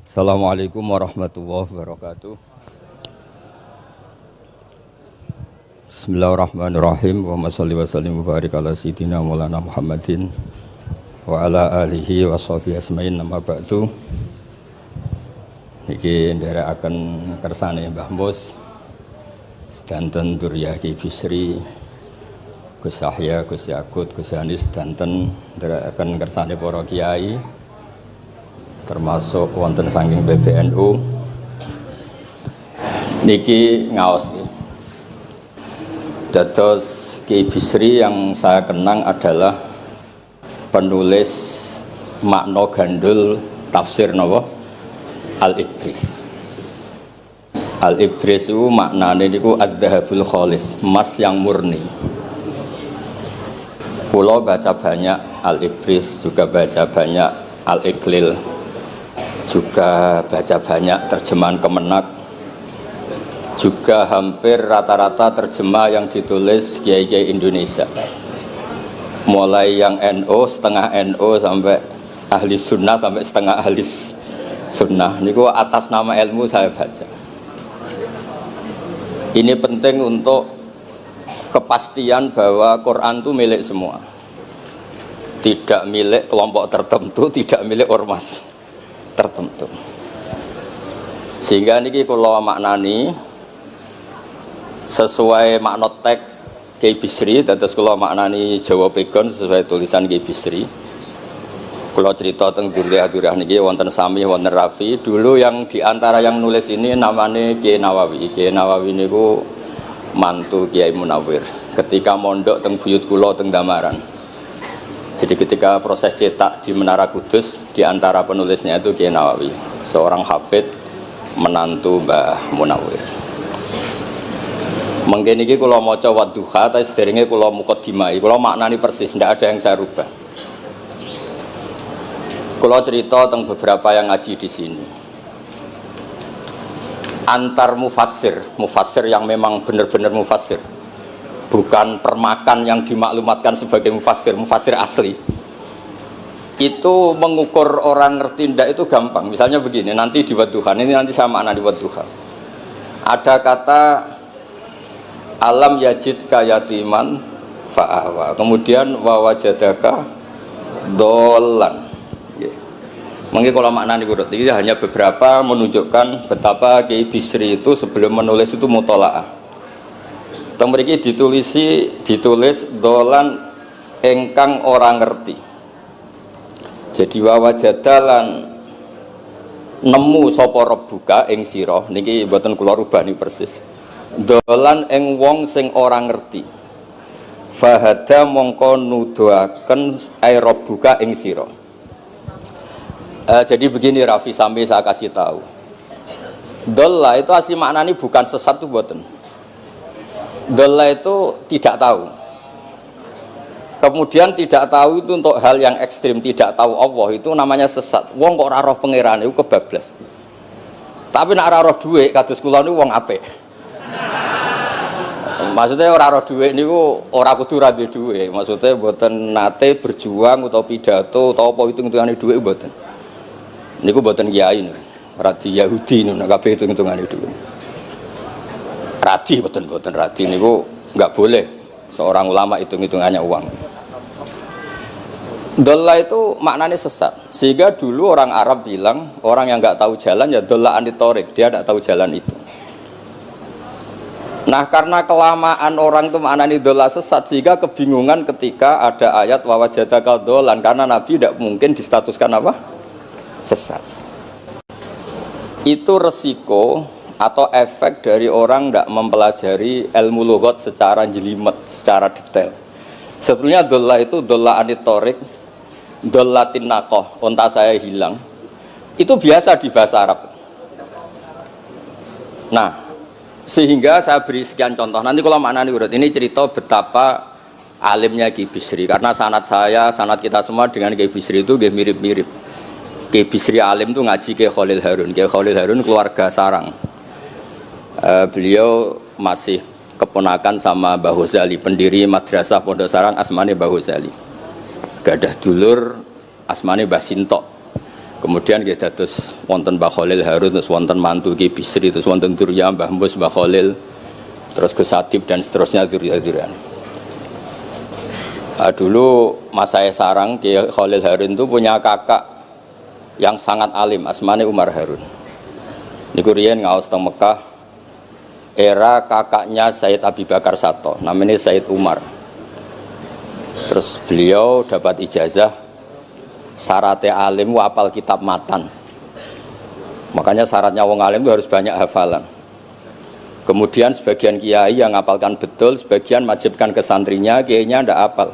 Assalamualaikum warahmatullahi wabarakatuh. Bismillahirrahmanirrahim. Wa sholli wa sallim wa barik ala sayyidina Maulana Muhammadin wa ala alihi wa sahbihi asma'in. Nama ba'du. Niki nderekaken kersane Mbah Mus sedanten Duriyah Ki Bisri, Gus Yahya, Gus Yakut, Gus Anis sedanten nderekaken kersane para kiai termasuk wonten saking PBNU niki ngaos. Dados Ki Bisri yang saya kenang adalah penulis makna gandul tafsir napa Al-Ibris. Al-Ibris itu maknane niku ad-dhahabul khalis, emas yang murni. Kula baca banyak Al-Ibris, juga baca banyak Al-Iqlil, juga baca banyak terjemahan Kemenak, juga hampir rata-rata terjemah yang ditulis kiai-kiai Indonesia, mulai yang NO, setengah NO sampai ahli sunnah sampai setengah ahli sunnah. Niku atas nama ilmu saya baca. Ini penting untuk kepastian bahwa Quran itu milik semua, tidak milik kelompok tertentu, tidak milik ormas tertentu. Sehingga niki kula maknani sesuai makna teks Ki Bisri, dados kula maknani Jawa Pegon sesuai tulisan Ki Bisri. Kula cerita teng Duriyah niki wonten Sami, wonten Rafi. Dulu yang diantara yang nulis ini namanya Kiai Nawawi. Kiai Nawawi niku mantu Kiai Munawir. Ketika mondok teng buyut kula teng Damaran. Jadi ketika proses cetak di Menara Kudus, di antara penulisnya itu Kiai Nawawi, seorang hafid menantu Mbah Munawir. Mungkin ini kalau mau coba duha, tapi sederhana kalau mukaddimai, kalau maknani persis, tidak ada yang saya rubah. Kalau cerita tentang beberapa yang ngaji di sini, antar mufassir yang memang benar-benar mufassir, bukan permakan yang dimaklumatkan sebagai mufassir asli. Itu mengukur orang ngerti ndak itu gampang. Misalnya begini, nanti di Wadduha, ini nanti sama makna di Wadduha. Ada kata alam yajidka yatiman fa'ahwa. Kemudian wa wajadaka dolan. Mungkin kalau makna di urut ini hanya beberapa menunjukkan betapa Ki Bisri itu sebelum menulis itu mutola'ah. Teng mriki ditulis dolan engkang orang ngerti. Jadi wawajadalan nemu sapa rebuka ing sira niki mboten kula rubah niki persis. Dolan ing wong sing ora ngerti. Fahada mongko nuduhaken ai rebuka ing sira. Jadi begini Rafi, sampai saya kasih tahu. Dolla itu asli maknanya bukan sesat tuh mboten. Dolla itu tidak tahu. Kemudian tidak tahu itu untuk hal yang ekstrim, tidak tahu Allah itu namanya sesat. Wong kok ora roh pangeran itu kebablas. Tapi nek ora roh dhuwit kados kula niku wong apik. Maksudnya ora roh dhuwit niku ora kudu ra duwe dhuwit. Maksudnya mboten nate berjuang utawa pidato utawa apa hitung-hitungane dhuwit mboten. Niku mboten kiai niku. Radi Yahudi niku nek kabeh hitung-hitungane dhuwit. Radi mboten radi niku enggak boleh seorang ulama hitung-hitungannya uang. Dolla itu maknanya sesat. Sehingga dulu orang Arab bilang orang yang enggak tahu jalan ya dolla anitorik, dia enggak tahu jalan itu. Nah karena kelamaan orang itu maknanya dolla sesat sehingga kebingungan ketika ada ayat wawajadaka dolan, karena Nabi tidak mungkin distatuskan apa? Sesat. Itu resiko atau efek dari orang tidak mempelajari ilmu lughat secara jelimet, secara detail. Sebetulnya dolla itu dolla anitorik, dolla tinnakoh, onta saya hilang. Itu biasa di bahasa Arab. Nah, sehingga saya beri sekian contoh. Nanti kalau maknanya urut, ini cerita betapa alimnya Ki Bisri. Karena sanad saya, sanad kita semua dengan Ki Bisri itu mirip-mirip. Ki Bisri alim itu ngaji ke Khalil Harun. Ki Khalil Harun keluarga sarang. Beliau masih keponakan sama Mbah Ghazali, pendiri madrasah Pondok Sarang asmane Mbah Ghazali. Gadah dulur asmane Mbah Sintok. Kemudian kita terus wonten Mbah Khalil Harun, terus wonten mantu Ki Bisri, terus wonten Durya Mbah Mus, Mbah Khalil, terus Gus Adib dan seterusnya Durya-Duryan. Dulu Mas saya sarang Ki Khalil Harun itu punya kakak yang sangat alim, asmane Umar Harun. Niku riyen ngaos teng Mekah era kakaknya Sayyid Abi Bakar Sato, namanya Sayyid Umar. Terus beliau dapat ijazah syaratnya alim apal kitab matan. Makanya syaratnya wong alim itu harus banyak hafalan. Kemudian sebagian kiai yang ngapalkan betul, sebagian wajibkan ke santrinya, kiainya ndak apal.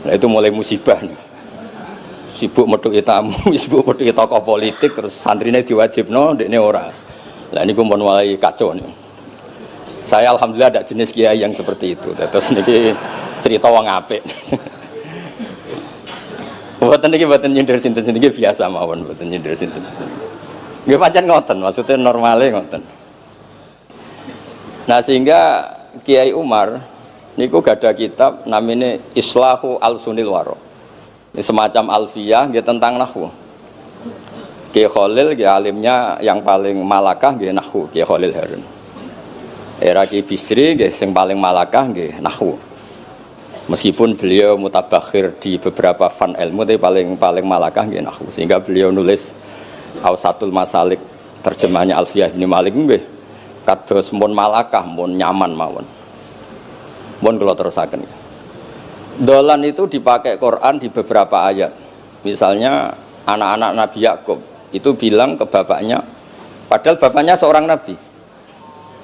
Nah itu mulai musibah nih. Sibuk metuki tamu, sibuk metuki tokoh politik, terus santrinya diwajibno, dekne ora. Lah niku pun mulai kacau nih. Saya alhamdulillah ada jenis kiai yang seperti itu. Terus niki cerita wong apik. Mboten niki mboten nyindir sinten niki biasa mawon, mboten nyindir sinten. Nggih pancen ngoten, maksudnya normale ngoten. Nah sehingga Kiai Umar niku gada kitab namanya Islahu Al-Sunil Waro. Ini semacam alfiyah nggih tentang nahwu. Kiai Khalil nggih alimnya yang paling malakah nggih nahwu, Kiai Khalil Harun. Era Kiai Bisri nggih sing paling malakah nggih nahwu. Meskipun beliau mutabakhir di beberapa fan ilmu, tapi paling malakah nggih nahwu. Sehingga beliau nulis Awsatul Masalik, terjemahnya Alfiyah bin Malik nggih kados mun malakah, mun nyaman mawon. Mun kula terusaken. Dolan itu dipakai Quran di beberapa ayat. Misalnya anak-anak Nabi Yakub itu bilang ke bapaknya, padahal bapaknya seorang nabi.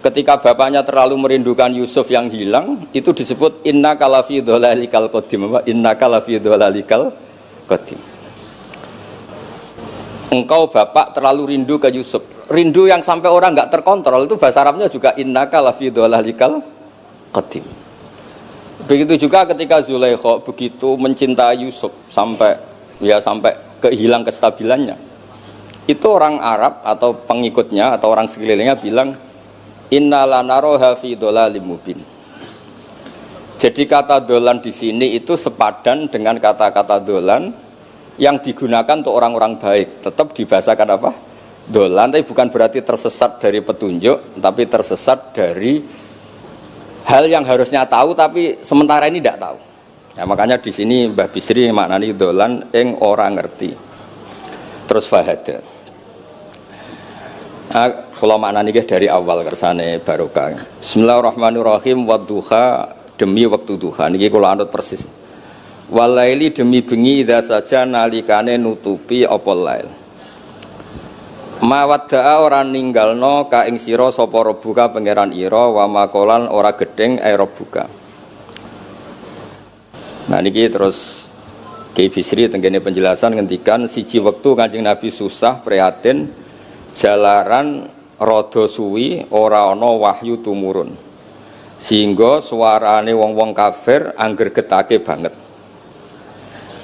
Ketika bapaknya terlalu merindukan Yusuf yang hilang, itu disebut inna kalafi dhalalikal qadim. Inna kalafi dhalalikal qadim. Engkau bapak terlalu rindu ke Yusuf. Rindu yang sampai orang nggak terkontrol itu bahasa Arabnya juga inna kalafi dhalalikal qadim. Begitu juga ketika Zulaikha begitu mencintai Yusuf sampai kehilang kestabilannya. Itu orang Arab atau pengikutnya atau orang sekelilingnya bilang inna lanaroha fi dhalalim mubin. Jadi kata dolan di sini itu sepadan dengan kata-kata dolan yang digunakan untuk orang-orang baik. Tetap dibahasakan apa? Dolan, tapi bukan berarti tersesat dari petunjuk, tapi tersesat dari hal yang harusnya tahu tapi sementara ini tidak tahu. Ya, makanya di sini Mbah Bisri maknani dolan ing orang ngerti. Terus fahada. Kula maknani dari awal kersane barokah. Bismillahirrahmanirrahim, wadduha demi waktu duha niki kula anut persis. Walaili demi bengi idza saja nalikane nutupi apa lail. Mawadda'a ora ninggalno ka ing sira sapa rabbuka pangeran ira wa makolan ora gedeng rabbuka. Nah niki terus Kiai Bisri tenggene penjelasan ngendikan siji wektu Kanjeng Nabi susah prihatin jalaran rada suwi ora ana wahyu tumurun. Sehingga suarane wong-wong kafir angger getake banget.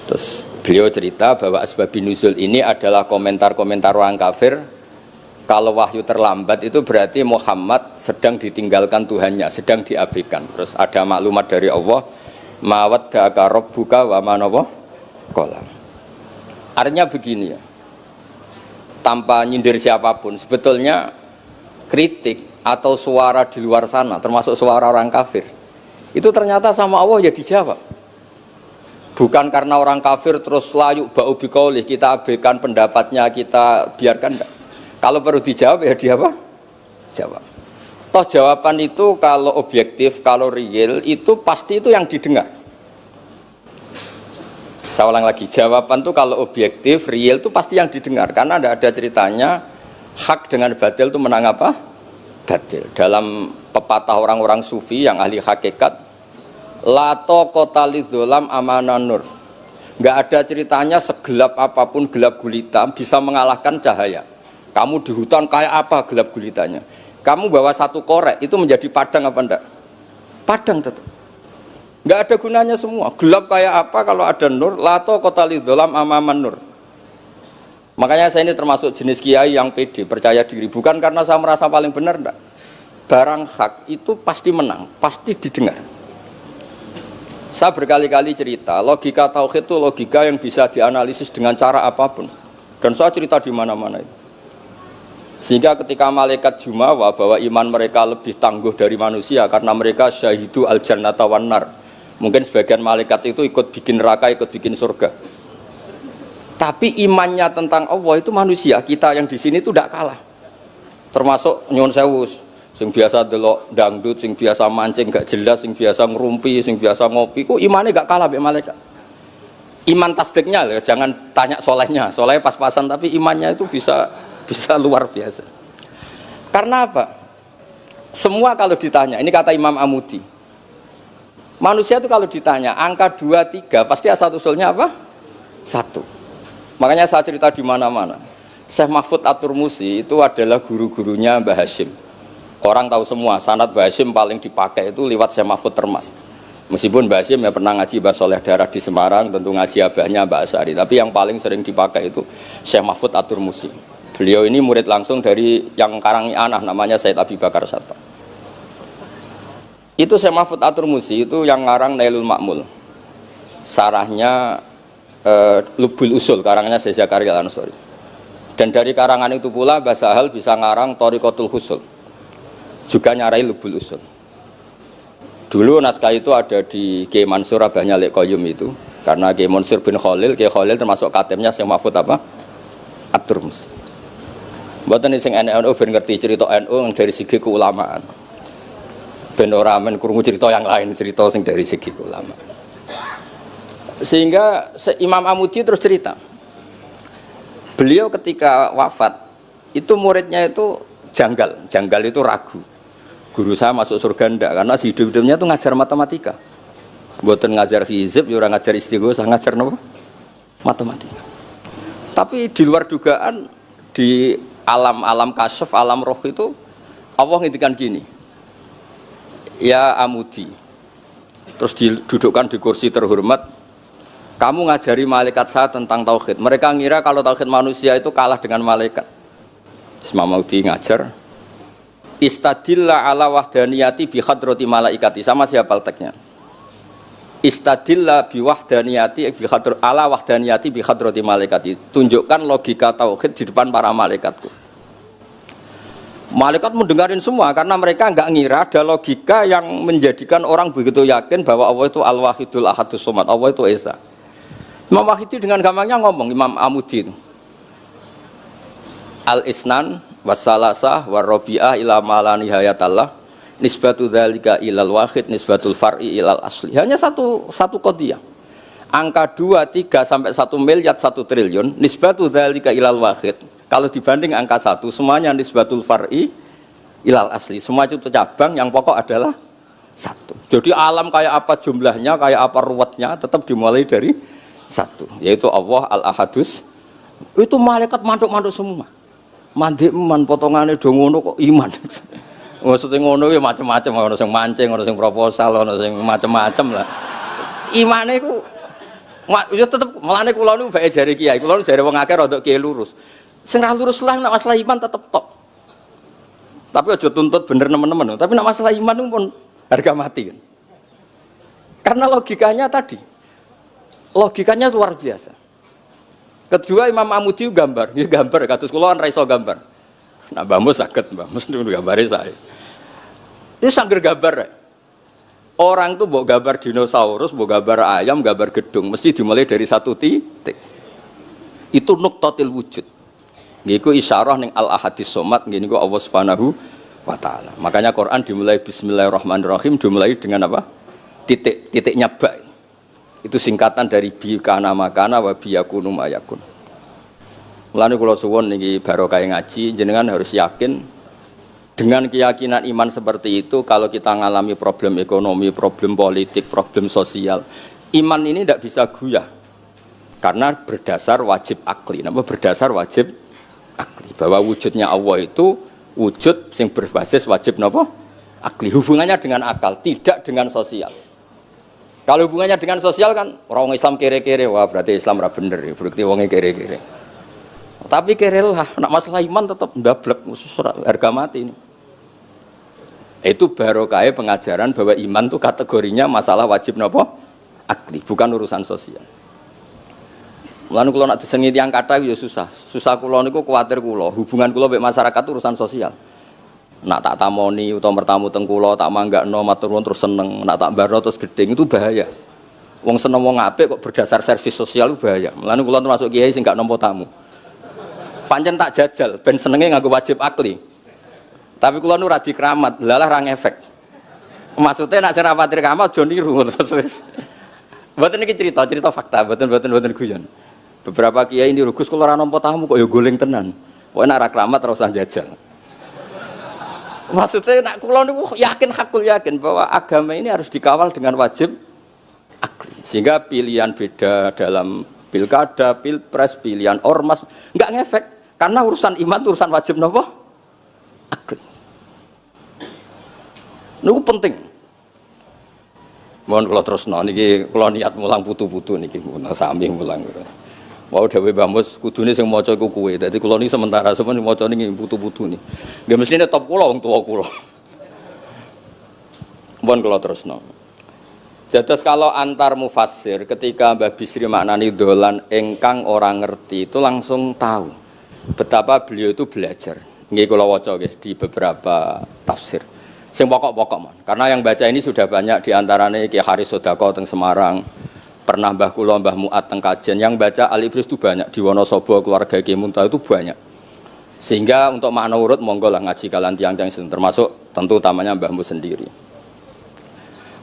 Terus beliau cerita bahwa asbabun nuzul ini adalah komentar-komentar orang kafir. Kalau wahyu terlambat itu berarti Muhammad sedang ditinggalkan Tuhannya, sedang diabaikan. Terus ada maklumat dari Allah, mawaddaka rabbuka wa ma qala. Artinya begini ya. Tanpa nyindir siapapun, sebetulnya kritik atau suara di luar sana, termasuk suara orang kafir, itu ternyata sama Allah ya dijawab. Bukan karena orang kafir terus layuk ba'u biqaulih, kita abaikan pendapatnya, kita biarkan enggak. Kalau perlu dijawab ya dia apa? Jawab. Toh jawaban itu kalau objektif, kalau real, itu pasti itu yang didengar. Saya ulang lagi, jawaban itu kalau objektif, real itu pasti yang didengar. Karena tidak ada ceritanya hak dengan batil itu menang apa? Batil. Dalam pepatah orang-orang sufi yang ahli hakikat, lato kota lidzolam amanan nur. Nggak ada ceritanya segelap apapun gelap gulita bisa mengalahkan cahaya. Kamu di hutan kayak apa gelap gulitanya? Kamu bawa satu korek itu menjadi padang apa enggak? Padang tetap. Nggak ada gunanya semua. Gelap kayak apa kalau ada nur? Lato kota lidzolam amaman nur. Makanya saya ini termasuk jenis kiai yang pede, percaya diri. Bukan karena saya merasa paling benar, enggak. Barang hak itu pasti menang, pasti didengar. Saya berkali-kali cerita, logika tauhid itu logika yang bisa dianalisis dengan cara apapun. Dan saya cerita di mana-mana itu. Sehingga ketika malaikat jumawa bahwa iman mereka lebih tangguh dari manusia karena mereka syahidu al-jannata wan nar. Mungkin sebagian malaikat itu ikut bikin neraka, ikut bikin surga. Tapi imannya tentang Allah itu manusia, kita yang di sini itu tidak kalah. Termasuk nyuwun sewu, sing biasa delok dangdut, sing biasa mancing gak jelas, sing biasa ngerumpi, sing biasa ngopi, kok imannya gak kalah be malaikat. Iman tasdiknya loh, jangan tanya solehnya, solehnya pas-pasan, tapi imannya itu bisa luar biasa. Karena apa? Semua kalau ditanya, ini kata Imam Amudi, manusia itu kalau ditanya angka 2, 3 pasti asal-usulnya apa? 1. Makanya saya cerita di mana-mana. Syekh Mahfud At-Turmusi itu adalah guru-gurunya Mbah Hashim. Orang tahu semua sanad Mbah Hashim paling dipakai itu lewat Syekh Mahfud Termas. Meskipun Mbah Hashim ya pernah ngaji Mbah Soleh Darah di Semarang, tentu ngaji abahnya Mbah Asari. Tapi yang paling sering dipakai itu Syekh Mahfud At-Turmusi. Beliau ini murid langsung dari yang karangi anak namanya Said Abi Bakar Satpa. Itu Syekh Mahfud At-Turmusi itu yang ngarang Nailul Ma'mul. Sarahnya Lubul Usul, karangannya Syekh Zakaria Al-Ansori. Dan dari karangan itu pula Mbah Sahal bisa ngarang Thariqatul Husul, juga nyarai Lubul Usul. Dulu naskah itu ada di Kiai Mansur abahnya Lek Qayyum itu, karena Kiai Mansur bin Khalil, Kiai Khalil termasuk katibnya Syekh Mahfud apa? At-Turmusi. Mboten sing NU ben ngerti cerita NU dari segi keulamaan. Ben ora men krungu cerita yang lain, cerita sing dari segi keulamaan. Sehingga Imam Amudi terus cerita, beliau ketika wafat itu muridnya itu janggal itu ragu, guru saya masuk surga ndak, karena si hidup-hidupnya itu ngajar matematika, buatan ngajar hizib, orang ngajar istighosah, ngajar apa? Matematika. Tapi di luar dugaan di alam kasyaf, alam roh itu Allah ngintikan gini, ya Amudi, terus didudukkan di kursi terhormat. Kamu ngajari malaikat saya tentang tauhid. Mereka ngira kalau tauhid manusia itu kalah dengan malaikat. Imam Amudi ngajar. Istadilla ala wahdaniyati bi hadrati malaikati. Sama siapa teksnya? Istadilla bi wahdaniyati bi ala wahdaniyati bi hadrati malaikati. Tunjukkan logika tauhid di depan para malaikatku. Malaikat mendengarin semua karena mereka enggak ngira ada logika yang menjadikan orang begitu yakin bahwa Allah itu Al-Wahidul Ahadus Somad. Allah itu Esa. Imam Wahidi dengan gampangnya ngomong, Imam Amudi itu Al-Isnan wassalasah warrobi'ah ila malani hayatallah nisbatu dzalika ilal wahid nisbatul far'i ilal asli. Hanya satu qadiyah. Angka 2, 3 sampai 1 miliar 1 triliun nisbatu dzalika ilal wahid. Kalau dibanding angka 1 semuanya nisbatul far'i ilal asli. Semua itu cabang yang pokok adalah 1. Jadi alam kayak apa jumlahnya, kayak apa ruwetnya tetap dimulai dari 1, yaitu Allah Al-Ahadus. Itu malaikat mantuk-mantuk semua. Mandi man potongannya do ngono kok iman. Maksudnya ngono ya macam-macam, ono sing mancing, ono sing proposal, ono sing macam-macam lah. Imane iku ya tetep melane kula niku bae jare kiai. Kula jare wong akeh rada kiai lurus. Sing ra lurus lah nek masalah iman tetep top. Tapi aja tuntut bener nemen-nemen. Tapi nek masalah iman itu pun harga mati kan. Karena logikanya tadi. Logikanya luar biasa. Kedua Imam Amudi gambar, ya gambar kados kula kan ra iso gambar. Nah Mbah Mus saged, Mbah Mus gambare saya. Ini sangger gambar. Orang tuh mbok gambar dinosaurus, mbok gambar ayam, gambar gedung, mesti dimulai dari 1 titik. Itu nuqtatil wujud. Niku isyarah ning Al-Ahadis Somad, niku Allah Subhanahu wa taala. Makanya Quran dimulai bismillahirrahmanirrahim, dimulai dengan apa? Titiknya ba. Itu singkatan dari bi kana makana wa bi yakunu mayakun. Mulane kula suwun niki barokah ngaji, jenengan harus yakin dengan keyakinan iman seperti itu. Kalau kita ngalami problem ekonomi, problem politik, problem sosial, iman ini tidak bisa goyah karena berdasar wajib akli. Napa berdasar wajib akli? Bahwa wujudnya Allah itu wujud yang berbasis wajib napa? Akli. Hubungannya dengan akal, tidak dengan sosial. Kalau hubungannya dengan sosial kan orang Islam kere-kere, wah berarti Islam ra bener, berarti wongnya kere-kere. Tapi kere lah, nak masalah iman tetap ndablek, harga mati ini. Itu barokah pengajaran bahwa iman itu kategorinya masalah wajib napa? Akli, bukan urusan sosial. Mulane kula nak disengi tiyang kathah ya susah. Susah kula niku kuwatir kula, hubungan kula mek masyarakat itu urusan sosial. Nak tak tamoni utawa mertamu teng kula tak manggakno matur nuwun terus seneng, nak tak barno terus gedeng itu bahaya. Wong seneng wong apik kok berdasar servis sosial itu bahaya. Mulane kula termasuk kiai sing gak nampa tamu. Pancen tak jajal ben senenge nganggo wajib akli. Tapi kula nu ra dikeramat, lalah ra ngefek. Maksudnya nak sira patir keramat aja niru terus. Mboten iki cerita fakta, mboten guyon. Beberapa kiai niru Gus kula ora nampa tamu kok ya goleng tenan. Pokoke nak ra keramat ora usah jajal. Maksudnya nak kula niku yakin bahwa agama ini harus dikawal dengan wajib akli. Sehingga pilihan beda dalam pilkada, pilpres, pilihan ormas enggak ngefek karena urusan iman itu urusan wajib napa? Akli. Niku penting. Mohon kula terusno niki kula niat mulang putu-putu niki sami mulang. Mau dawuh Mbah Mus kudune sing maca iku kowe. Dadi kula niki sementara sampeyan maca niki putu-putu niki. Nggih mestine top kula wong tuwa kula. Mohon kula terusno. Jados kalau antar mufassir ketika Mbah Bisri maknani dolan ingkang orang ngerti itu langsung tahu betapa beliau itu belajar. Nggih kula waca guys di beberapa tafsir. Sing pokok-pokok man. Karena yang baca ini sudah banyak di antaranya Ki Haris Sodako teng Semarang, pernah Mbah kula Mbah Muat teng Kajen, yang baca Al-Ibris itu banyak di Wonosobo keluarga Ki Muntaha itu banyak. Sehingga untuk makna urut monggo lah ngaji kalian tiang-tiang termasuk tentu utamanya Mbahmu sendiri.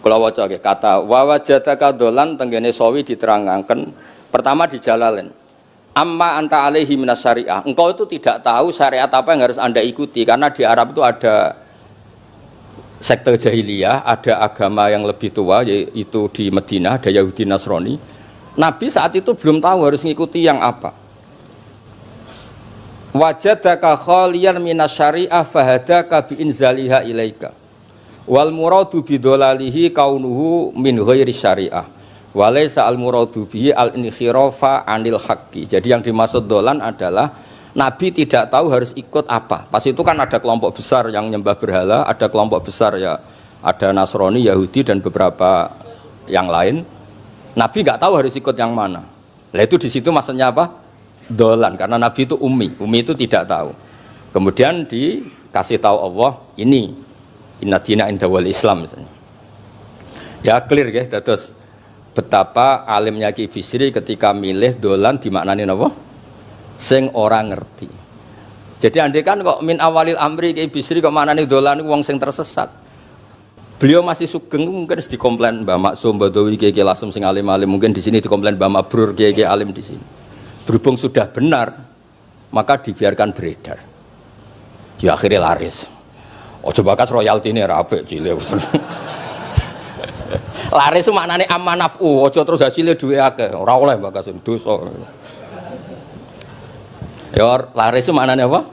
Kula waca nggih kata wa wajadaka dolan tenggene sawi diterangaken pertama di Jalalain. Amma anta alaihi minas syariah. Engkau itu tidak tahu syariat apa yang harus Anda ikuti karena di Arab itu ada sekte jahiliyah, ada agama yang lebih tua yaitu di Madinah ada Yahudi Nasrani. Nabi saat itu belum tahu harus ngikuti yang apa. Wajadaka khaliyan minas syariah fahadaka bi inzaliha ilaika. Wal muradu bidolalihi kaunuhu min ghairi syariah. Walaysa al muradu bihi al inkhirafa anil haqqi. Jadi yang dimaksud dolan adalah Nabi tidak tahu harus ikut apa. Pas itu kan ada kelompok besar yang nyembah berhala, ada kelompok besar ya, ada Nasrani, Yahudi dan beberapa yang lain. Nabi nggak tahu harus ikut yang mana. Lah itu di situ maksudnya apa? Dolan. Karena Nabi itu ummi itu tidak tahu. Kemudian dikasih tahu Allah ini inna dina inda wal Islam misalnya. Ya clear guys. Terus betapa alimnya Ki Bisri ketika milih dolan dimaknani apa? Sing orang ngerti. Jadi andai kan kok min awalil amri Ki Bisri kok maknane dolan wong sing tersesat. Beliau masih sugeng mungkin harus dikomplain Mbah Maksum Badawi Ki Lasem sing alim-alim, mungkin di sini dikomplain Mbah Mabrur Ki alim di sini. Berhubung sudah benar, maka dibiarkan beredar. Ya akhirnya laris. Ojo bakas royalti ini rapi cilik. Laris maknane amanafu, ojo terus hasilnya duwe akeh. Ora oleh bakas dosa. Ya laris itu maknanya apa?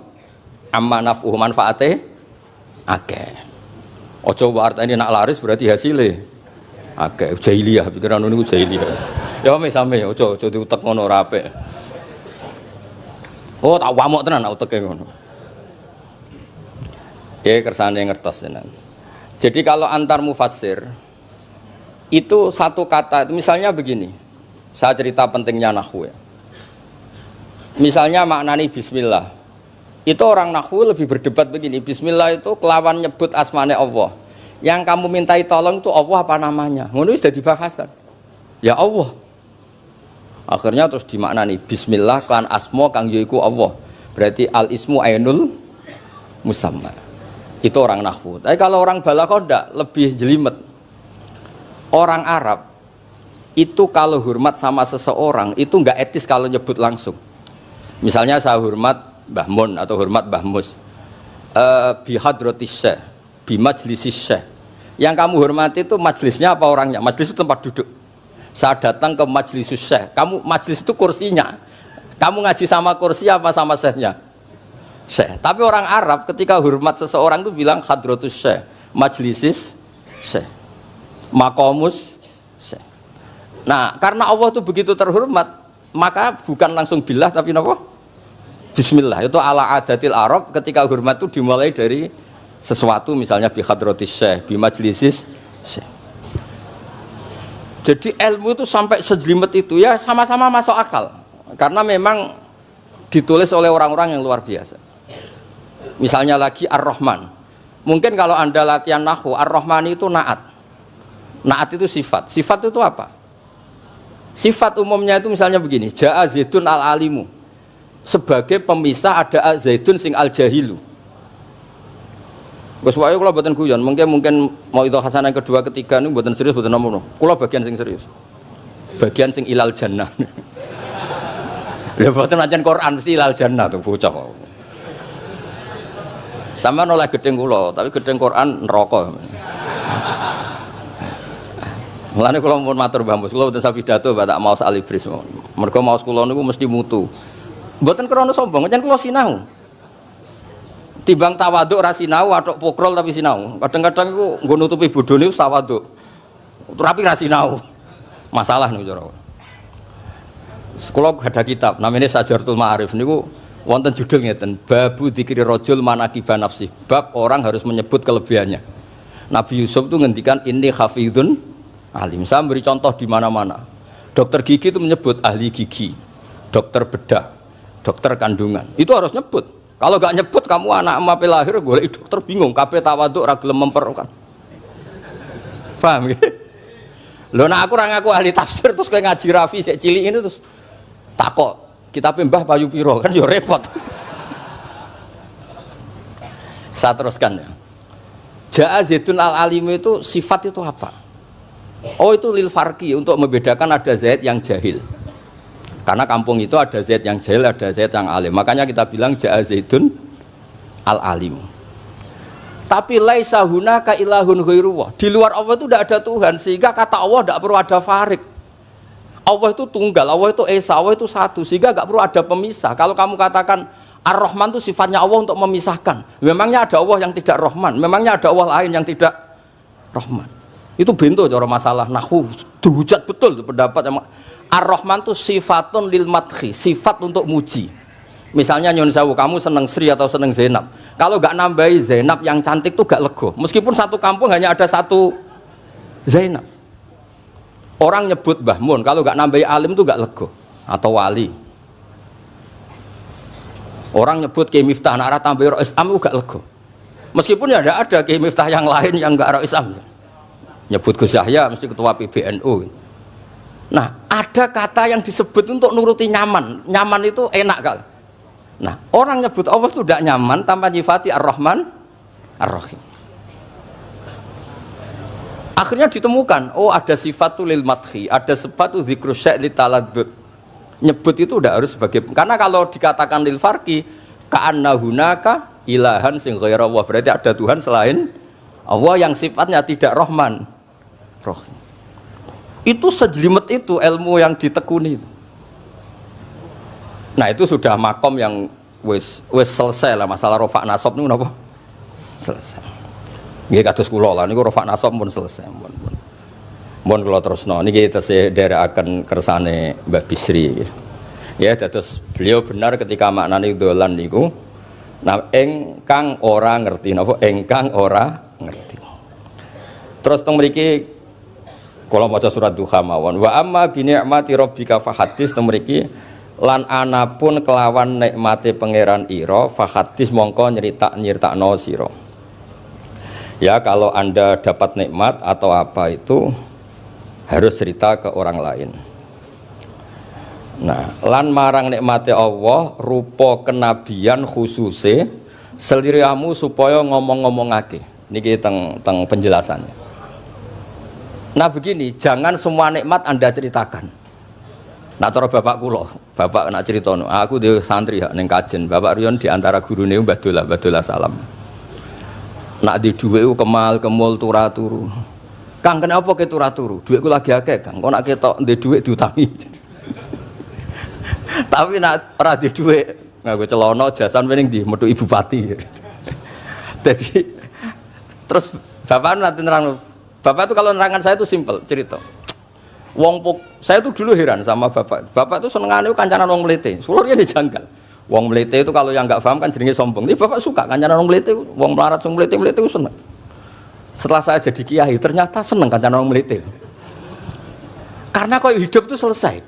Amma naf'uhu manfaate akeh. Ojo artine nak laris berarti hasilnya akeh. Jahiliyah pikiran niku jahiliyah. Ya same ojo diutek ngono ora apik. Oh tak wamuk tenan uteke ngono. Kersane ngertos tenan. Jadi kalau antar mufassir itu satu kata itu misalnya begini. Saya cerita pentingnya nahwu ya. Misalnya maknani bismillah. Itu orang nahwu lebih berdebat begini. Bismillah itu kelawan nyebut asmane Allah. Yang kamu mintai tolong itu Allah apa namanya? Ngono sudah dibahasan. Ya Allah. Akhirnya terus dimaknani bismillah kan asma kang yaiku Allah. Berarti al ismu ainul musamma. Itu orang nahwu. Tapi kalau orang balaghah ndak, lebih jelimet. Orang Arab itu kalau hormat sama seseorang itu enggak etis kalau nyebut langsung. Misalnya saya hormat Mbah Mun atau hormat Mbah Mus. Bi hadratis syekh, bi majlisis syekh. Yang kamu hormati itu majlisnya apa orangnya? Majlis itu tempat duduk. Saya datang ke majlisus syekh. Kamu majlis itu kursinya. Kamu ngaji sama kursi apa sama syekhnya? Syekh. Tapi orang Arab ketika hormat seseorang itu bilang hadratus syekh, majlisis syekh, maqamus syekh. Nah, karena Allah itu begitu terhormat, maka bukan langsung billah tapi napa? Bismillah. Itu ala adatil Arab ketika hormat itu dimulai dari sesuatu misalnya bi hadratis syekh, bi majlisis syekh. Jadi ilmu itu sampai sejelimet itu ya sama-sama masuk akal. Karena memang ditulis oleh orang-orang yang luar biasa. Misalnya lagi Ar-Rahman. Mungkin kalau Anda latihan nahwu, Ar-Rahman itu naat. Naat itu sifat. Sifat itu apa? Sifat umumnya itu misalnya begini, Ja'a Zaidun al-alimu. Sebagai pemisah ada Zaidun sing al-jahilu. Wes wae kula mboten guyon, mungkin mau itu hasanah kedua ketiga niku mboten serius mboten nomo. Kula bagian sing serius. Bagian sing ilal jannah. Lha mboten ancen Quran mesti ilal jannah tuh bocah. Sama oleh gedeng kula, tapi gedeng Quran neraka. Mulane kula pun matur Mbah Mus, kula mboten sapi pidato tak maos alibris. Mergo maos kula niku mesti mutu. Mboten krana sombong, ancen kula sinau. Timbang tawaduk ra sinau, atok pokrol tapi sinau. Kadang-kadang iku nggo nutupi bodhone tawaduk. Tapi ra sinau. Masalah niku cara. Sekolah ada kitab namanya Sajartul Ma'arif niku wonten judul ngeten, Babu Dzikri Rajul Manaqiba Nafsi. Bab orang harus menyebut kelebihannya. Nabi Yusuf itu ngendikan inni hafidun alim. Saya beri contoh di mana-mana. Dokter gigi itu menyebut ahli gigi, dokter bedah, dokter kandungan. Itu harus nyebut. Kalau gak nyebut kamu anak emak lahir golek dokter bingung, kabeh tawaduk ra gelem memperkan. Paham ya? Lho nek aku ora ngaku ahli tafsir terus kowe ngaji Rafi sik cilik ini terus takok, kitabe Mbah Bayu piro kan ya repot. Saya teruskan ya. Ja'a Zaidun al-alim itu sifat itu apa? Oh itu lil farqi untuk membedakan ada Zaid yang jahil. Karena kampung itu ada Zaid yang jahil, ada Zaid yang alim. Makanya kita bilang Ja'a Zaidun al-alim. Tapi laisa hunaka ilahun ghairuwah. Di luar Allah itu tidak ada Tuhan, sehingga kata Allah tidak perlu ada farik. Allah itu tunggal, Allah itu esa, Allah itu satu, sehingga tidak perlu ada pemisah. Kalau kamu katakan Ar-Rahman itu sifatnya Allah untuk memisahkan. Memangnya ada Allah yang tidak Rahman, memangnya ada Allah lain yang tidak Rahman. Itu bento cara masalah nahwu. Dihujat betul pendapat Ar-Rahman itu sifatun lil madhi, sifat untuk muji. Misalnya Nyon Sewu, kamu seneng Sri atau seneng Zainab. Kalau gak nambahi Zainab yang cantik tuh gak lego. Meskipun satu kampung hanya ada satu Zainab. Orang nyebut Mbah Mun, kalau gak nambahi alim tuh gak lego. Atau wali. Orang nyebut Kiai Miftah, nak tambahi Rois Am tuh gak lego. Meskipun ya ada Kiai Miftah yang lain yang gak Rois Am. Nyebut Gus Yahya mesti ketua PBNU. Nah, ada kata yang disebut untuk nuruti nyaman. Nyaman itu enak kali. Nah, orang nyebut Allah itu tidak nyaman tanpa nyifati Ar-Rahman, Ar-Rahim. Akhirnya ditemukan, oh ada sifatul lil madhi, ada sifatu dzikru syai' li taladzud. Nyebut itu tidak harus sebagai, karena kalau dikatakan lil farqi ka'anna hunaka ilahan sing ghaira Allah, berarti ada Tuhan selain Allah yang sifatnya tidak Rahman, Rahim. Itu sejelimet itu ilmu yang ditekuni. Nah itu sudah makom yang wis selesai lah masalah rofa nasab niku napa? Selesai. Nggih kados kula lah niku rofa nasab pun selesai. Mun kula terusno niki tesih nderekaken kersane Mbah Bisri. Ya dados beliau benar ketika maknane dolan niku nah engkang ora ngerti napa engkang ora ngerti. Terus teng mriki kula maca surat Duha mawon wa amma bi ni'mati rabbika fahadits teng mriki lan anapun kelawan nikmate pangeran ira fahadits mongko nyritakno sira. Ya kalau Anda dapat nikmat atau apa itu harus cerita ke orang lain. Nah, lan marang nikmate Allah rupa kenabian khususe seliramu supaya ngomong-ngomongake. Niki teng penjelasannya. Nah begini, jangan semua nikmat Anda ceritakan. Nah cara bapak kula, bapak nak cerita, aku di santri ning kajen, bapak Riyon di antara gurune Mbah Dola Salam. Nak di dhuwit kemal kemul turu. Kang kenapa ke turu? Dhuwitku lagi akeh, Kang. Kok nak ketok ndek dhuwit diutangi. Tapi nak ora di dhuwit, nganggo celana jasan wening ndi metu Ibu Pati. Jadi terus bapak nanti nerang. Bapak itu kalau nerangan saya itu simpel cerita. Saya itu dulu heran sama bapak. Bapak itu senengane kancanan wong mlete. Sulurnya dijanggal. Wong mlete itu kalau yang enggak paham kan jenenge sombong. Tapi bapak suka kancanan wong mlete, wong melarat wong mlete itu seneng. Setelah saya jadi kiai ternyata seneng kancanan wong mlete. Karena kok hidup itu selesai.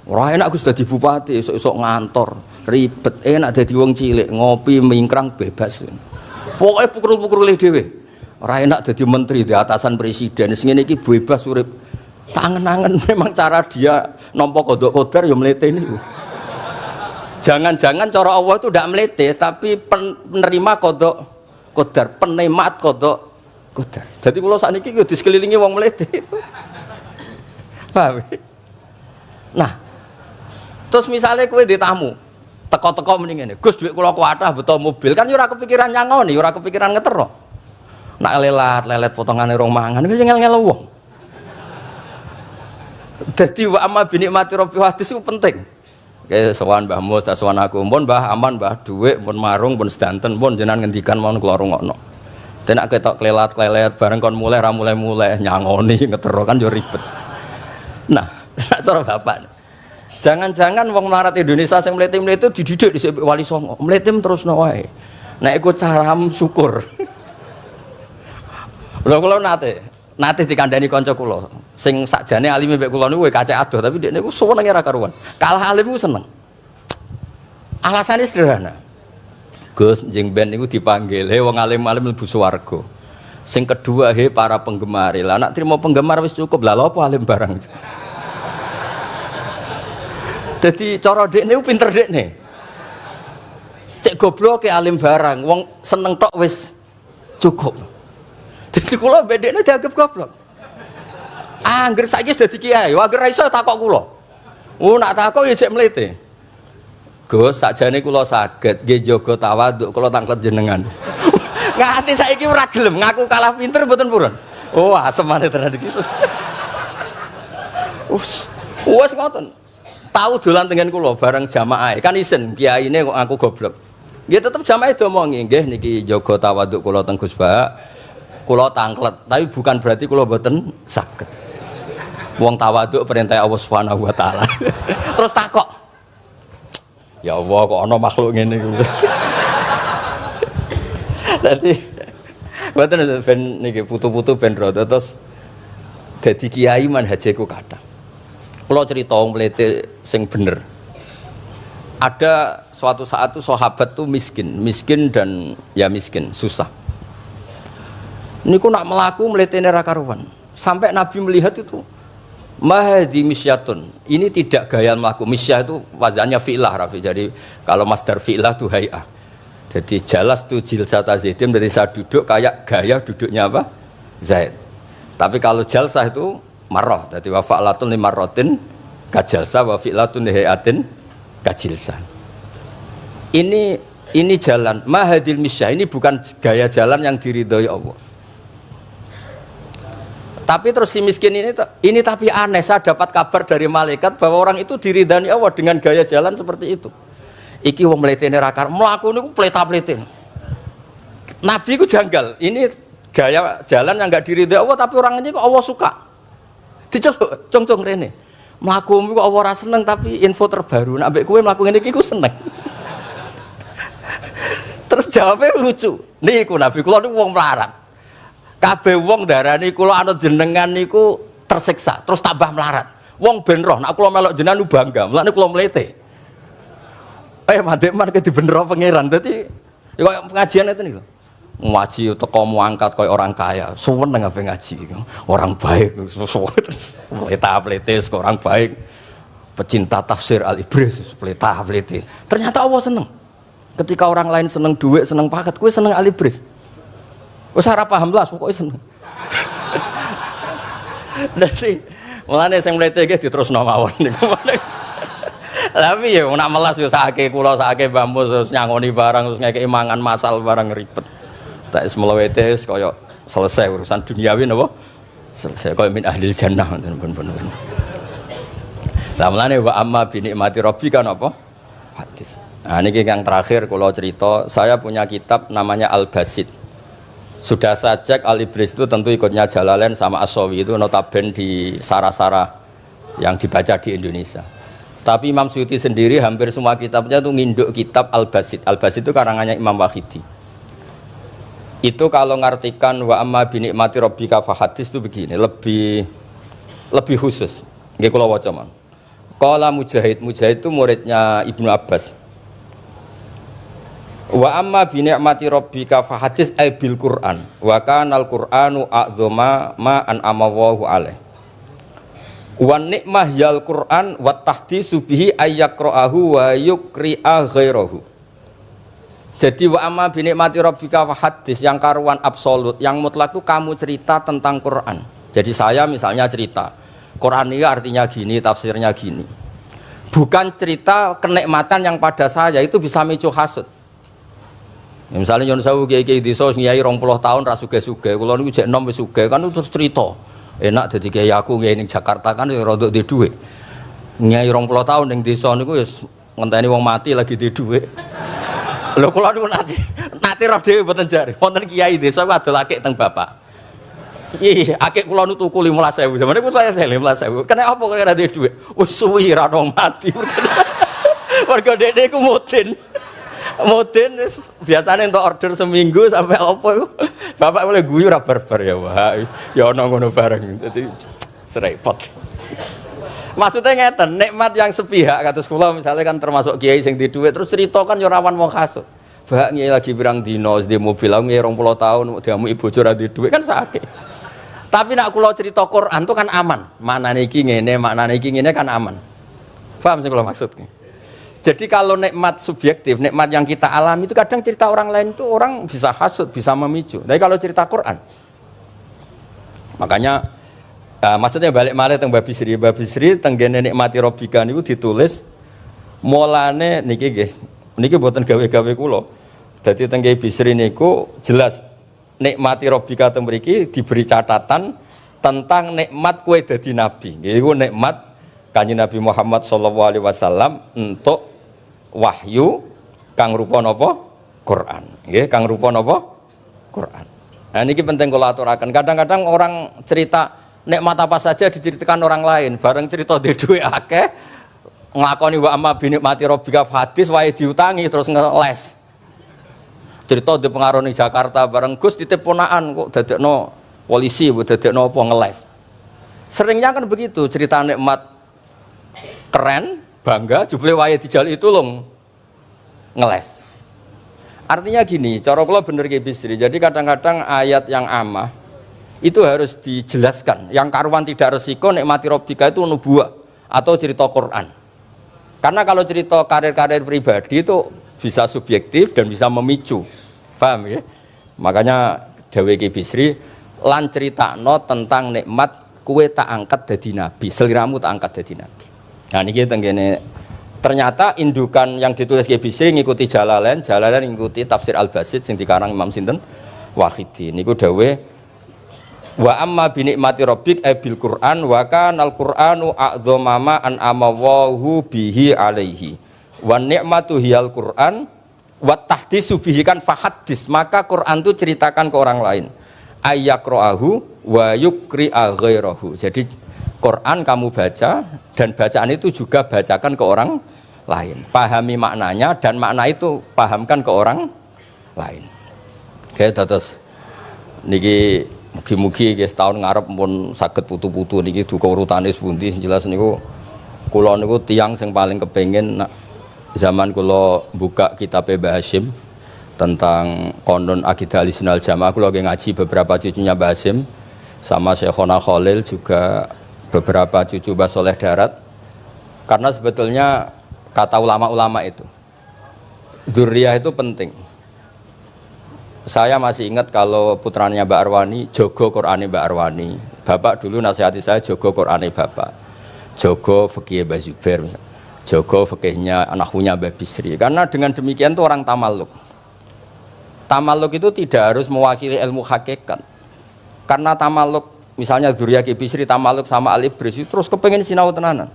Ora enak Gus dadi bupati, esuk-esuk ngantor, ribet. Enak dadi wong cilik, ngopi mingkrang bebas. Pokoke pukul-pukul dhewe. Ora enak dadi menteri di atasan presiden. Sing ngene iki bebas urip. Tangen-angen memang cara dia nampa kodok kodar ya mlete niku. Jangan-jangan cara Allah itu tidak melete, tapi penerima kodok kodar, penikmat kodok kodar. Jadi kalau saat ini di sekelilingi wong melete. Paham? Nah, terus misalnya kowe di tamu, teko-teko mending ngene. Gus duit kula kuatah beto mobil, kan yo ora kepikiran nyangoni, ora kepikiran ngetero. Nak lelet potongane rong mangan iku ngel-ngel wong. Dadi wa amma bi nikmati rabbi hadis itu penting. Oke, sowan Mbah Mus, sowan aku, pun Mbah aman, Mbah dhuwit, pun marung, pun sedanten, pun jenengan ngendikan mon kula rungokno. Dan nak ketok klelat bareng kon mulai ra mulai nyangoni ngetero kan yo ribet. Nah, cara bapak. Jangan-jangan wong melarat Indonesia sing mlete-mlete dididik dhisik Wali Songo. Mlete terusno wae. Nek iku caram syukur. Lha kula nate dikandani kanca kula. Sing sakjane alime mbek kula niku kacek adoh, tapi dekne niku senenge ra karuan. Kalah alim ku seneng. Alasane sederhana. Gus njing ben niku dipanggil, "He wong alim-alim mlebu swarga." Sing kedua, "He para penggemar." Lah nek trimo penggemar wis cukup, lah lha apa alim barang. Dadi cara dekne ku pinter dekne. Cek goblok ke alim barang, wong seneng tok wis cukup. Dadi kula mbek dekne dianggap goblok. Angger saiki wis dadi kiai, angger ra iso takok kula. Nak takok ya sik mlete. Gus, sakjane kula saged nggih jaga tawaduk kula tanglet jenengan. Nganti saiki ora gelem ngaku kalah pinter mboten purun. Oh, asemane tenan iki. Wes ngoten. Tahu dolan tengen kula bareng jamaah. Kan isen kiyaine kok aku goblok. Nggih tetep jamaah diomongi, nggih niki jaga tawaduk kula teng Gus Ba. Kula tanglet, tapi bukan berarti kula mboten saged. Wong tawaduk perintah Allah Subhanahu wa taala. Terus takok. Ya Allah kok ana makhluk ngene iki. Dadi mboten ben niki putu-putu ben rada terus dadi kiai manhajeku kathah. Kula cerita wong mlete sing bener. Ada suatu saat tuh sahabat tuh miskin dan ya miskin, susah. Niku nak melaku mletene ra karuan. Sampai Nabi melihat itu mahdi misyatun. Ini tidak gaya melaku. Misyah itu wazannya fi'lah Rafi. Jadi kalau masdar fi'lah itu hay'ah. Jadi jalas itu jilsata zaidin berarti saya duduk kayak gaya duduknya apa? Zaid. Tapi kalau jalsah itu marrah. Jadi wa fa'latun li marratin kajalsah wa fi'latun li hay'atin kajilsah. Ini jalan mahadil misyah. Ini bukan gaya jalan yang diridhoi Allah. Tapi terus si miskin ini tapi aneh, saya dapat kabar dari malaikat bahwa orang itu diridani Allah dengan gaya jalan seperti itu. Iki wong mletene ra kar mlaku niku pleta-plete. Nabi ku janggal. Ini gaya jalan yang enggak diridai Allah tapi orang ini kok Allah suka. Diceluk, cong-cong rene. Mlakumu kok Allah ora seneng tapi info terbaru nek ambek kowe mlaku ngene iki ku seneng. Terus jawabnya lucu. Niku Nabi kula niku wong melarat. Kabeh wong darani kula anut jenengan niku tersiksa, terus tambah melarat. Wong ben roh, nek kula melok jenengan bangga, mulane kula mlete. Mandek-man ke dibenero pangeran. Dadi ya koyo pengajian itu niku. Ngaji teko muangkat koyo orang kaya, suweneng ape ngaji iku. Orang baik, terus pleta-pletes kok orang baik. Pecinta tafsir Al-Ibris, pleta-plete. Ternyata Allah seneng. Ketika orang lain seneng duit, seneng paket, kowe seneng Al-Ibris. Wes ora paham lah pokoke seneng. Dadi mulane sing mlete iki diterusno mawon niku. Tapi ya nak melas yo sakake kula sakake Mbah Mus terus nyangoni barang terus ngekeki mangan masal barang ribet. Tak is melewete kaya selesai urusan duniawi napa? Selesai kaya min ahlil jannah pun. Lah mulane wa amma bi nikmati rabbika napa? Hadis. Nah niki yang terakhir kula cerita, saya punya kitab namanya Al-Basit. Sudah saya cek Al-Ibris itu tentu ikutnya Jalalain sama As-Sawi itu notabene di Sarah-Sarah yang dibaca di Indonesia. Tapi Imam Suyuti sendiri hampir semua kitabnya itu nginduk kitab Al-Basit. Al-Basit itu karangannya Imam Wahidi. Itu kalau ngartikan wa amma bi nikmati rabbika fa hadis itu begini, lebih khusus. Nggih kula waca mon. Qala Mujahid, Mujahid itu muridnya Ibnu Abbas. Wa amma bi ni'mati rabbika fa hadis ay bil Qur'an wa kana al Qur'anu a'dzama ma an'ama Allahu alaih. Wa ni'mah yal Qur'an wa tahdisu bihi ayyaqra'ahu wa yukri'a ghairahu. Jadi wa amma bi ni'mati rabbika fa hadis yang karuan absolut, yang mutlak itu kamu cerita tentang Qur'an. Jadi saya misalnya cerita Qur'an ini artinya gini, tafsirnya gini. Bukan cerita kenikmatan yang pada saya itu bisa micu hasud. Ya, misalnya nyon sewu kiai-kiai desa ngiyai 20 tahun ra sugih-sugih, kula niku jek enom wis sugih kan terus cerita. Enak dadi kiai aku ngiyai ning Jakarta kan ya rada duwe dhuwit. Ngiyai 20 tahun ning desa niku wis ngenteni wong mati lagi duwe dhuwit. Lho kula niku nate roh dhewe mboten jare. Wonten kiai desa ku adol akik teng bapak. Iya, akik kula nu tuku 15.000. Zamane pun saya 15.000. Kena apa kok ora duwe dhuwit? Wis suwi ra ono mati. Warga dede ku mudin. Mudin biasanya untuk order seminggu sampai apa itu bapak boleh guyu ra barbar ya wah ya ono ngono bareng dadi serepot. Maksudnya ngeten, nikmat yang sepihak kados kula misalnya kan termasuk kiai sing di dhuwit terus cerita kan yo rawan wong hasud. Bak ngiyi lagi pirang dino di mobil aku ngiyi 20 tahun diamuki bojo ra di dhuwit kan sakit. Tapi nek kula cerita Quran itu kan aman. Maknane iki ngene, maknane iki ngene kan aman. Paham sing kula maksudnya? Jadi kalau nikmat subjektif, nikmat yang kita alami itu kadang cerita orang lain itu orang bisa hasud, bisa memicu. Tapi kalau cerita Quran, makanya maksudnya balik malih teng Babi Sri tenggene nikmati Rabbika niku ditulis mulane niki nggih. Niki mboten gawe-gawe kula. Dadi teng Babi Sri niku jelas nikmati Rabbika teng mriki diberi catatan tentang nikmat kowe dadi nabi. Iku nikmat Kanjeng Nabi Muhammad sallallahu alaihi wasallam untuk wahyu kang rupa napa? Quran. Nggih, kang rupa napa? Quran. Nah niki penting kula aturaken. Kadang-kadang orang cerita nikmat apa saja diceritakan orang lain, bareng cerita dhe dhuwit akeh nglakoni wa amma bi nikmati rabbika hadis wae diutangi terus ngeles. Cerita di pengaruh ning Jakarta bareng Gus titip ponakan kok dadekno polisi, dadekno apa ngeles. Seringnya kan begitu, cerita nikmat keren, bangga, jubile wae dijal itu long ngeles. Artinya gini, cara kula bener ki Bisri. Jadi kadang-kadang ayat yang amah itu harus dijelaskan. Yang karuan tidak resiko nikmati Rabbika itu nubuwah atau cerita Quran. Karena kalau cerita karir-karir pribadi itu bisa subjektif dan bisa memicu. Paham ya? Makanya dawuh ki Bisri lan critakno tentang nikmat kue tak angkat dadi nabi, seliramu tak angkat dadi nabi. Nah niki tenggene ternyata indukan yang ditulis Ki Bisri ngikuti Jalalain ngikuti tafsir Al-Basit sing dikarang Imam sinten Wahidi. Niku dawuh wa amma bi nikmati rabbik bil Qur'an wa kanal Qur'anu a'dzama ma an'ama Allahu bihi alaihi. Wa ni'matu hiyal Qur'an wa tahdisu bihi kan fahaddis, maka Quran itu ceritakan ke orang lain. Ayyaqra'ahu wa yukri'a ghairahu. Jadi Quran kamu baca dan bacaan itu juga bacakan ke orang lain. Pahami maknanya dan makna itu pahamkan ke orang lain. Oke, terus niki mugi-mugi guys tahun ngarep pun saged putu-putu niki duka urutane pundi sing jelas niku kula niku tiyang sing paling kepengin zaman kula buka kitab Mbah Hasyim tentang konon akidah Ahlussunnah wal Jamaah, kula ngaji beberapa cucunya Mbah Hasyim sama Syekhona Khalil juga beberapa cucu Mbah Soleh Darat, karena sebetulnya kata ulama-ulama itu dzurriyah itu penting. Saya masih ingat kalau putranya Mbak Arwani jogo Qur'ane Mbak Arwani, bapak dulu nasihati saya jogo Qur'ane bapak, jogo fikih Mbah Zubair, jogo fikihnya anaknya Mbah Bisri, karena dengan demikian itu orang tamalluk. Tamalluk itu tidak harus mewakili ilmu hakikat, karena tamalluk misalnya dzurriyah Ki Bisri tamalluk sama Al-Ibris terus kepengen sinau tenanan.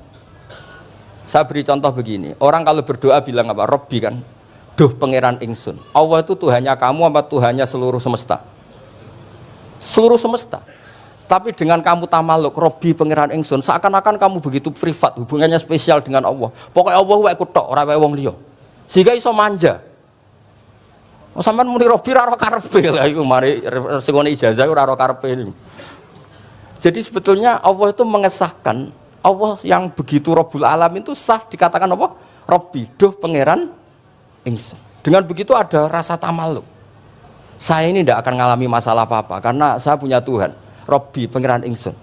Saya beri contoh begini, orang kalau berdoa bilang apa? Robbi kan, duh pangeran ingsun. Allah itu Tuhannya kamu apa Tuhannya seluruh semesta? Seluruh semesta. Tapi dengan kamu tamalluk Robbi pangeran ingsun, seakan-akan kamu begitu privat, hubungannya spesial dengan Allah. Pokoknya Allah wae kutok, ora wae wong liya. Sehingga iso manja. Sampeyan muni Robbi ora karo karepe lha iku mari sing ijazah ora karo karepe. Jadi sebetulnya Allah itu mengesahkan Allah yang begitu Rabbul Alamin itu sah dikatakan apa? Rabbi, duh pangeran ingsun. Dengan begitu ada rasa tamaluk. Saya ini tidak akan mengalami masalah apa-apa karena saya punya Tuhan, Rabbi, pangeran ingsun.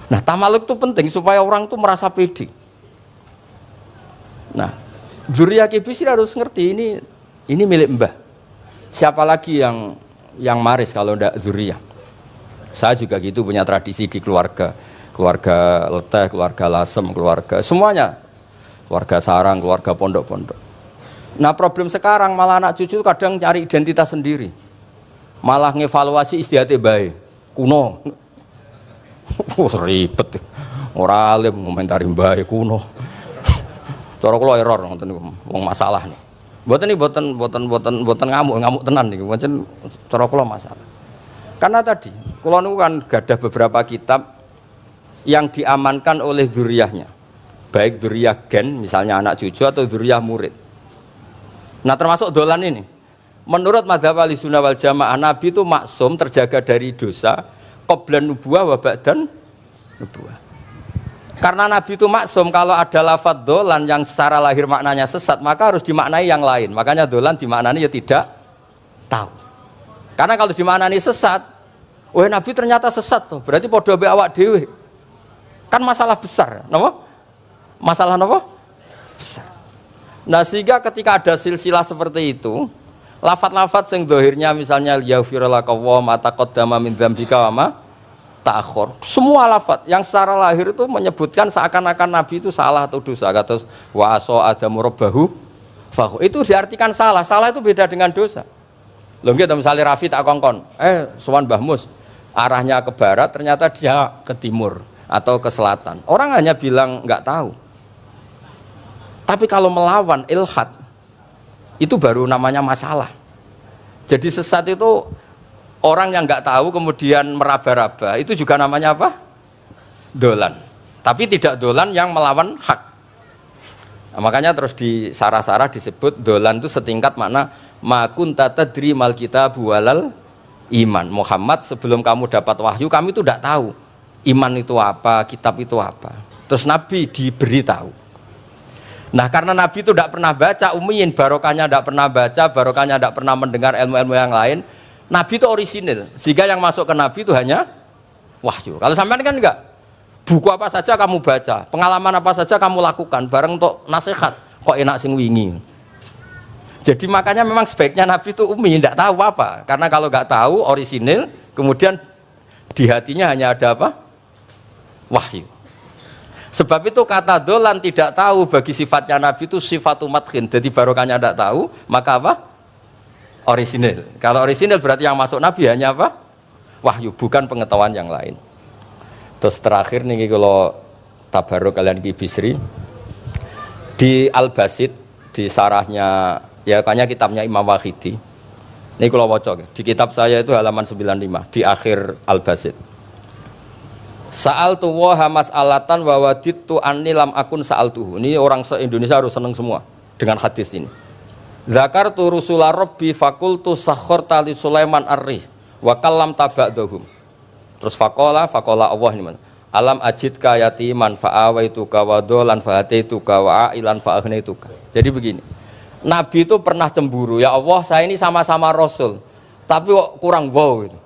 Nah, tamaluk itu penting supaya orang itu merasa pede. Nah, Dzurriyyah Kibisri harus ngerti ini milik mbah. Siapa lagi yang maris kalau tidak Dzurriyyah? Saya juga gitu punya tradisi di keluarga Leteh, keluarga Lasem, keluarga semuanya, keluarga sarang, keluarga pondok-pondok. Nah, problem sekarang malah anak cucu kadang cari identitas sendiri, malah ngevaluasi istiadatnya baik, kuno, ribet, orang alim komentari baik kuno. Cara kula error ngoten niku, wong masalah nih. Mboten ngamuk tenan niku, pancen cara kula masalah. Karena tadi kula niku kan gadah beberapa kitab yang diamankan oleh dzurriyyahnya. Baik dzurriyyah gen misalnya anak cucu atau dzurriyyah murid. Nah, termasuk dolan ini. Menurut madzhab Ahlussunnah wal Jamaah, Nabi itu maksum terjaga dari dosa qablan nubuwah wa ba'dan nubuwah. Karena Nabi itu maksum, kalau ada lafadz dolan yang secara lahir maknanya sesat, maka harus dimaknai yang lain. Makanya dolan dimaknani ya tidak tahu. Karena kalau dimaknani sesat, wah Nabi ternyata sesat tuh, berarti podo be awak dhewe. Kan masalah besar, napa? Masalah napa? Besar. Nah, sehingga ketika ada silsilah seperti itu, lafadz-lafadz yang dohirnya misalnya yaghfirulaka wa ma taqaddama min dzambika wa ma ta'akhir. Semua lafadz yang secara lahir itu menyebutkan seakan-akan Nabi itu salah atau dosa. Kata wa aso adamu rabbahu fahu. Itu diartikan salah. Salah itu beda dengan dosa. Lho nggih misalnya Rafi tak kongkon, sowan Mbah Mus, arahnya ke barat, ternyata dia ke timur atau ke selatan. Orang hanya bilang enggak tahu. Tapi kalau melawan ilhad, itu baru namanya masalah. Jadi sesat itu orang yang nggak tahu kemudian meraba-raba, itu juga namanya apa? Dolan. Tapi tidak dolan yang melawan hak. Nah, makanya terus di sarah-sarah disebut dolan itu setingkat makna ma kunta tadri mal kitabu walal iman. Muhammad, sebelum kamu dapat wahyu, kami itu tidak tahu iman itu apa, kitab itu apa. Terus Nabi diberitahu. Nah, karena Nabi itu tidak pernah baca, ummiyin, barokahnya tidak pernah baca, barokahnya tidak pernah mendengar ilmu-ilmu yang lain. Nabi itu orisinil, sehingga yang masuk ke Nabi itu hanya wahyu. Kalau sampean kan enggak, buku apa saja kamu baca, pengalaman apa saja kamu lakukan, bareng untuk nasihat, kok enak sing wingi. Jadi makanya memang sebaiknya Nabi itu ummi, tidak tahu apa, karena kalau nggak tahu orisinil, kemudian di hatinya hanya ada apa? Wahyu. Sebab itu kata dolan tidak tahu bagi sifatnya Nabi itu sifatu madkhin. Jadi barokahnya tidak tahu, maka apa? Orisinil. Kalau orisinil berarti yang masuk Nabi hanya apa? Wahyu, bukan pengetahuan yang lain. Terus terakhir nih kalau tabaruk kalian Kibisri di Al-Basit, di sarahnya ya kayaknya kitabnya Imam Wahidi. Ini kalau wocok di kitab saya itu halaman 95 di akhir Al-Basit. Sa'al tuwa hamas alatan wawadit tu anilam akun sa'al tuhu. Ini orang se-Indonesia harus senang semua dengan hadis ini. Zakar tu rusulah Rabbi fakultu sakhor tali Sulaiman arri wa kallam taba'dahum. Terus fakola Allah ini mana? Alam ajidka yatiman fa'awaituka wa dolan fa'ataituka wa ailan fa'agnaituka. Jadi begini, Nabi itu pernah cemburu, ya Allah saya ini sama-sama Rasul, tapi kok kurang wow gitu.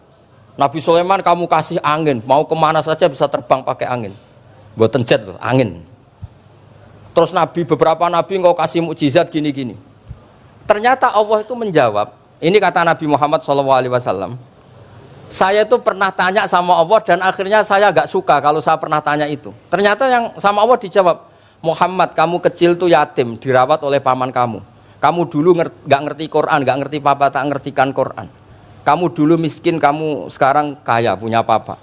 Nabi Sulaiman kamu kasih angin, mau kemana saja bisa terbang pakai angin, buat jet loh, angin. Terus Nabi, beberapa Nabi engkau kasih mukjizat gini-gini. Ternyata Allah itu menjawab, ini kata Nabi Muhammad SAW, saya itu pernah tanya sama Allah dan akhirnya saya agak suka kalau saya pernah tanya itu. Ternyata yang sama Allah dijawab, Muhammad kamu kecil tuh yatim, dirawat oleh paman kamu. Kamu dulu nggak ngerti Quran, nggak ngerti papa, tak ngertikan Quran. Kamu dulu miskin, kamu sekarang kaya, punya papa.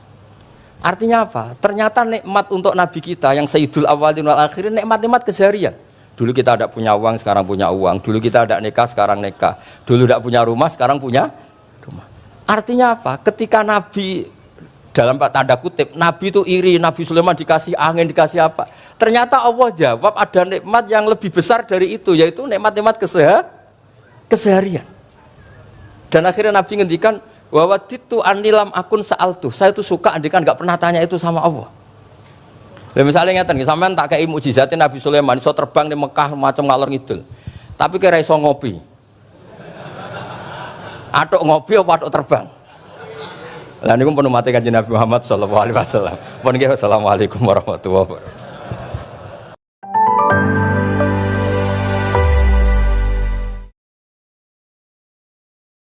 Artinya apa? Ternyata nikmat untuk Nabi kita yang Sayyidul Awwalin wal Akhirin, nikmat-nikmat keseharian. Dulu kita tidak punya uang, sekarang punya uang. Dulu kita tidak nikah, sekarang nikah. Dulu tidak punya rumah, sekarang punya rumah. Artinya apa? Ketika Nabi, dalam tanda kutip, Nabi itu iri, Nabi Sulaiman dikasih angin, dikasih apa. Ternyata Allah jawab ada nikmat yang lebih besar dari itu, yaitu nikmat-nikmat keseharian. Dan akhirnya Nabi ngendikan wawaditu anilam akun sa'altu. Saya itu suka andikan nggak pernah tanya itu sama Allah. Lah misalnya ngeten, sampean tak kei mukjizate Nabi Sulaiman iso terbang di Mekah macam ngalor ngidul. Tapi kira iso ngopi. Atuk ngopi apa atuk terbang? Lah niku pun mate Kanjeng Nabi Muhammad sallallahu alaihi wasallam. Pun nggih assalamualaikum warahmatullahi wabarakatuh.